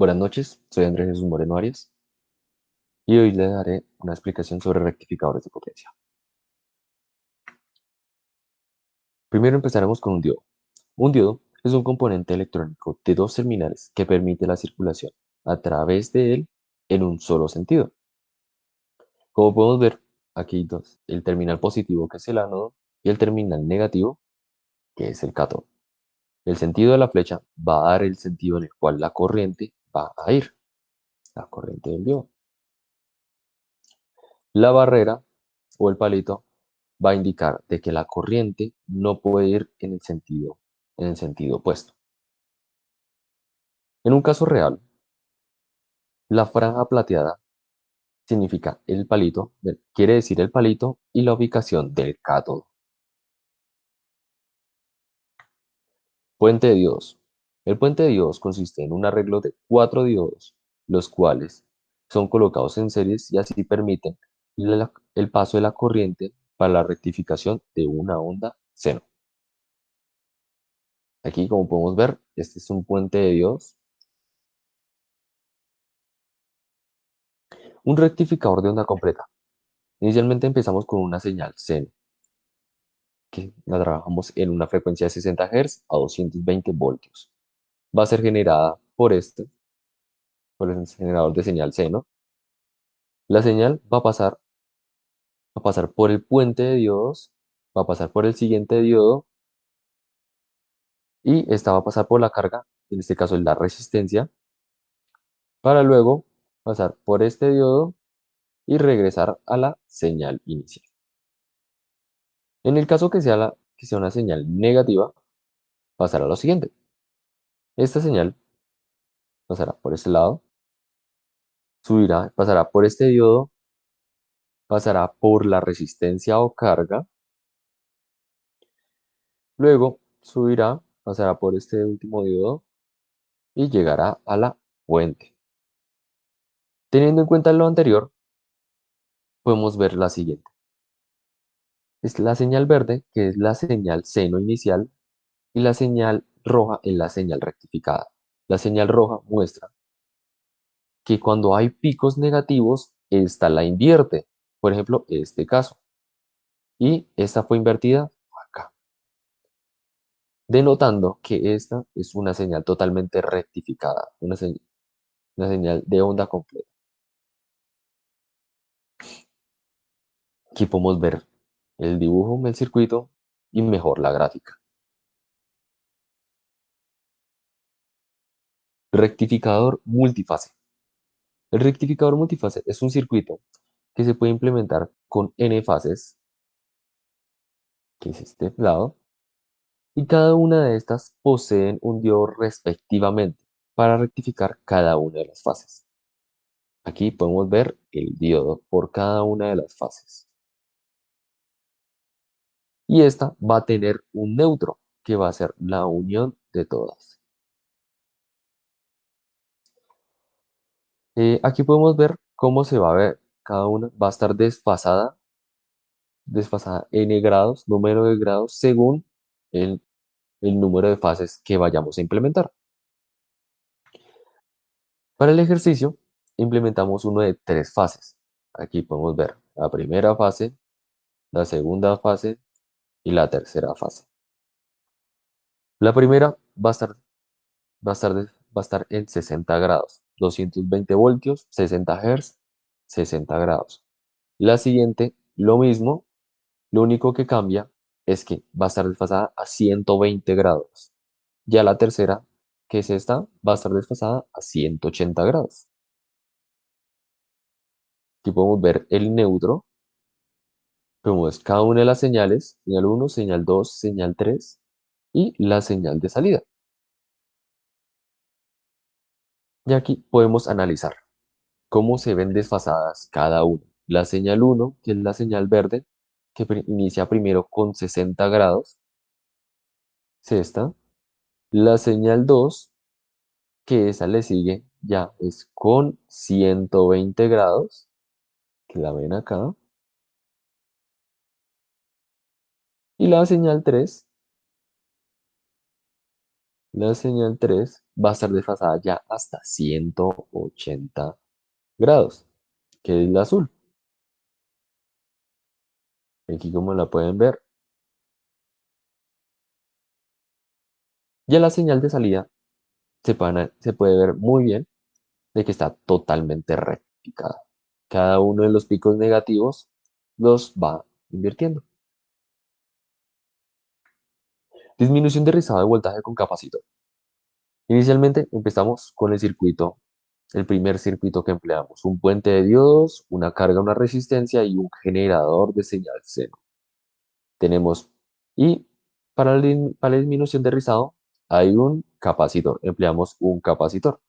Buenas noches, soy Andrés Jesús Moreno Arias y hoy le daré una explicación sobre rectificadores de potencia. Primero empezaremos con un diodo. Un diodo es un componente electrónico de dos terminales que permite la circulación a través de él en un solo sentido. Como podemos ver, aquí hay dos, el terminal positivo que es el ánodo y el terminal negativo que es el cátodo. El sentido de la flecha va a dar el sentido en el cual la corriente va a ir, la corriente del diodo. La barrera o el palito va a indicar de que la corriente no puede ir en el sentido opuesto. En un caso real, la franja plateada significa el palito, quiere decir el palito y la ubicación del cátodo. Puente de diodos. El puente de diodos consiste en un arreglo de cuatro diodos, los cuales son colocados en series y así permiten el paso de la corriente para la rectificación de una onda seno. Aquí, como podemos ver, este es un puente de diodos. Un rectificador de onda completa. Inicialmente empezamos con una señal seno, que la trabajamos en una frecuencia de 60 Hz a 220 voltios. Va a ser generada por el generador de señal seno. La señal va a pasar por el puente de diodos, va a pasar por el siguiente diodo y esta va a pasar por la carga, en este caso es la resistencia, para luego pasar por este diodo y regresar a la señal inicial. En el caso que sea una señal negativa, pasará a lo siguiente. Esta señal pasará por este lado, subirá, pasará por este diodo, pasará por la resistencia o carga, luego subirá, pasará por este último diodo y llegará a la fuente. Teniendo en cuenta lo anterior, podemos ver la siguiente. Es la señal verde, que es la señal seno inicial, y la señal roja es la señal rectificada. La señal roja muestra que cuando hay picos negativos, esta la invierte. Por ejemplo, este caso. Y esta fue invertida acá, denotando que esta es una señal totalmente rectificada, una señal de onda completa. Aquí podemos ver el dibujo del circuito y mejor la gráfica. Rectificador multifase. El rectificador multifase es un circuito que se puede implementar con n fases, que es este lado, y cada una de estas poseen un diodo respectivamente para rectificar cada una de las fases. Aquí podemos ver el diodo por cada una de las fases. Y esta va a tener un neutro, que va a ser la unión de todas. Aquí podemos ver cómo se va a ver. Cada una va a estar desfasada n grados, número de grados, según el, el número de fases que vayamos a implementar. Para el ejercicio, implementamos uno de tres fases. Aquí podemos ver la primera fase, la segunda fase y la tercera fase. La primera va a estar en 60 grados, 220 voltios, 60 Hz, 60 grados. La siguiente, lo mismo, lo único que cambia es que va a estar desfasada a 120 grados. Ya la tercera, que es esta, va a estar desfasada a 180 grados. Aquí podemos ver el neutro, podemos ver cada una de las señales, señal 1, señal 2, señal 3 y la señal de salida. Y aquí podemos analizar cómo se ven desfasadas cada una. La señal 1, que es la señal verde, que inicia primero con 60 grados, es esta. La señal 2, que esa le sigue, ya es con 120 grados, que la ven acá. Y la señal 3, La señal 3 va a estar desfasada ya hasta 180 grados, que es la azul. Aquí como la pueden ver, ya la señal de salida se puede ver muy bien de que está totalmente rectificada. Cada uno de los picos negativos los va invirtiendo. Disminución de rizado de voltaje con capacitor. Inicialmente empezamos con el primer circuito que empleamos, un puente de diodos, una carga, una resistencia y un generador de señal seno. Tenemos, y para la disminución de rizado hay un capacitor, empleamos un capacitor.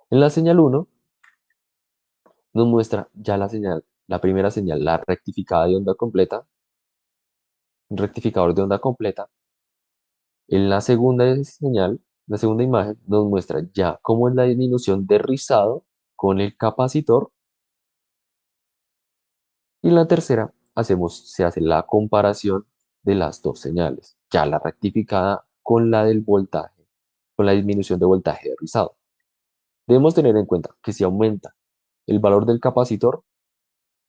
En la señal 1 nos muestra ya la señal, la primera señal, la rectificada de onda completa, un rectificador de onda completa. En la segunda señal, la segunda imagen nos muestra ya cómo es la disminución de rizado con el capacitor. Y en la tercera se hace la comparación de las dos señales, ya la rectificada con la del voltaje, con la disminución de voltaje de rizado. Debemos tener en cuenta que si aumenta el valor del capacitor,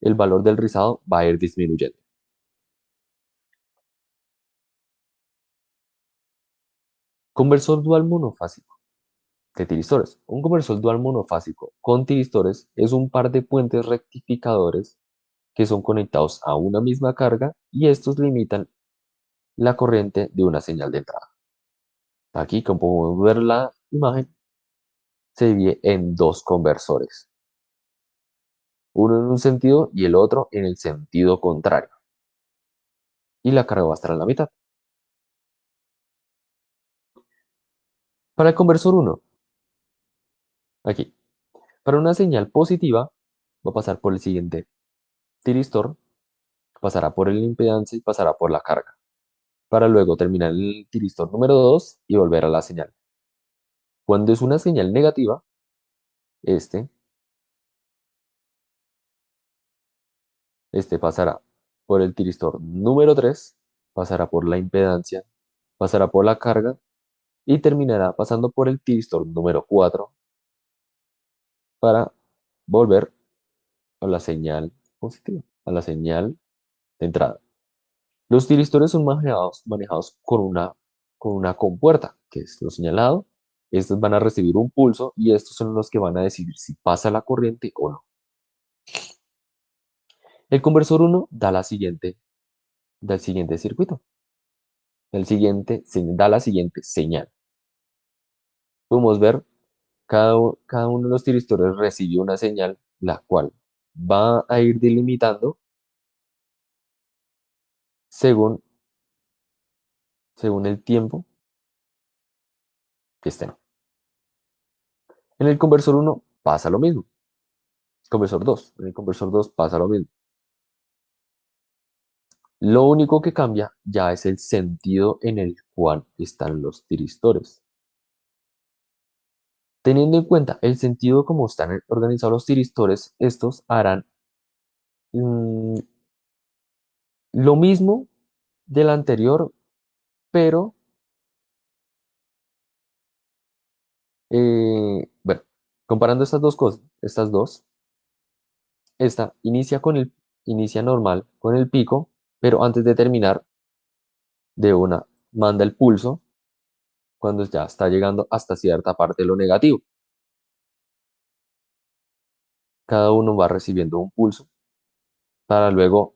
el valor del rizado va a ir disminuyendo. Conversor dual monofásico de tiristores. Un conversor dual monofásico con tiristores es un par de puentes rectificadores que son conectados a una misma carga y estos limitan la corriente de una señal de entrada. Aquí, como podemos ver la imagen, se divide en dos conversores, uno en un sentido y el otro en el sentido contrario, y la carga va a estar en la mitad. Para el conversor 1, aquí, para una señal positiva, va a pasar por el siguiente tiristor, pasará por el impedancia y pasará por la carga, para luego terminar en el tiristor número 2 y volver a la señal. Cuando es una señal negativa, este, este pasará por el tiristor número 3, pasará por la impedancia, pasará por la carga y terminará pasando por el tiristor número 4 para volver a la señal positiva, a la señal de entrada. Los tiristores son manejados con una compuerta, que es lo señalado. Estos van a recibir un pulso y estos son los que van a decidir si pasa la corriente o no. El conversor 1 da el siguiente circuito. Da la siguiente señal. Podemos ver cada uno de los tiristores recibe una señal, la cual va a ir delimitando según, según el tiempo que estén. En el conversor 1 pasa lo mismo. En el conversor 2 pasa lo mismo. Lo único que cambia ya es el sentido en el cual están los tiristores. Teniendo en cuenta el sentido como están organizados los tiristores, estos harán mm, lo mismo del anterior, pero bueno, comparando estas dos cosas, estas dos, esta inicia normal con el pico, pero antes de terminar, de una, manda el pulso cuando ya está llegando hasta cierta parte de lo negativo. Cada uno va recibiendo un pulso para luego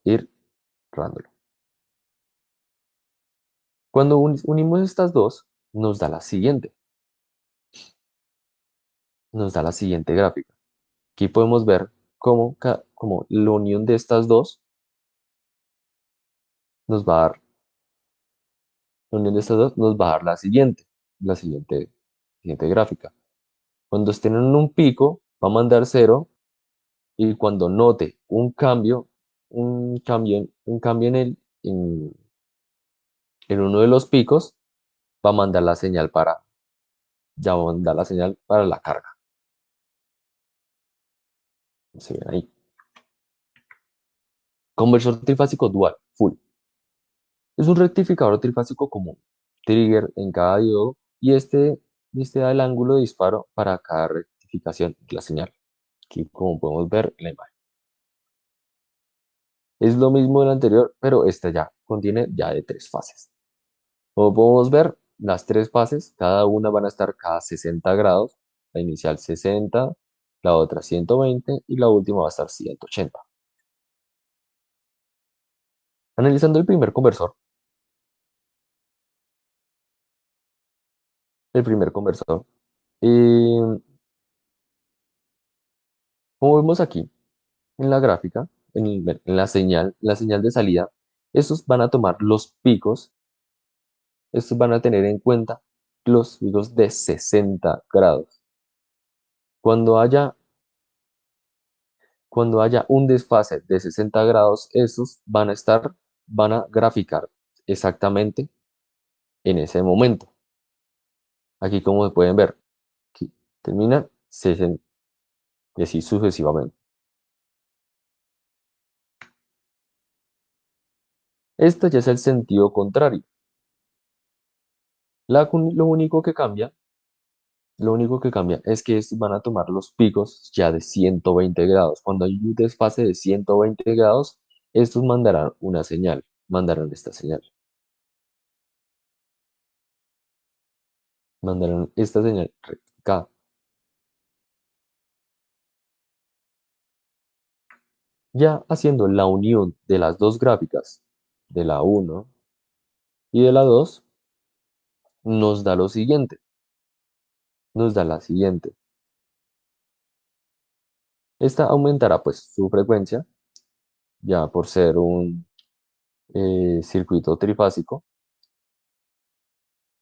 ir cerrándolo. Cuando unimos estas dos, nos da la siguiente gráfica. Aquí podemos ver cómo la unión de estas dos nos va a dar, la unión de estas dos nos va a dar la siguiente gráfica. Cuando estén en un pico, va a mandar cero y cuando note un cambio en uno de los picos, va a mandar la señal ya va a mandar la señal para la carga. Se ven ahí. Conversor trifásico dual, full. Es un rectificador trifásico común, trigger en cada diodo y este da el ángulo de disparo para cada rectificación de la señal, aquí como podemos ver en la imagen. Es lo mismo del anterior, pero este ya contiene ya de tres fases. Como podemos ver, las tres fases, cada una van a estar cada 60 grados, la inicial 60, la otra 120 y la última va a estar 180. Analizando el primer conversor, eh, como vemos aquí en la gráfica, en la señal de salida, estos van a tomar los picos, estos van a tener en cuenta los picos de 60 grados. Cuando haya, cuando haya un desfase de 60 grados, estos van a graficar exactamente en ese momento. Aquí como pueden ver, aquí termina 60 y así sucesivamente. Este ya es el sentido contrario. Lo único que cambia es que estos van a tomar los picos ya de 120 grados. Cuando hay un desfase de 120 grados, estos mandarán esta señal, mandarán esta señal rectificada. Ya haciendo la unión de las dos gráficas, de la uno y de la 2, nos da lo siguiente, nos da la siguiente. Esta aumentará pues su frecuencia, ya por ser un circuito trifásico,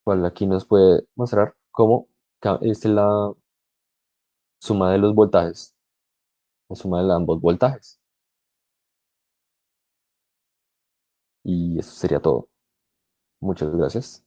cual aquí nos puede mostrar cómo es la suma de los voltajes, la suma de ambos voltajes. Y eso sería todo. Muchas gracias.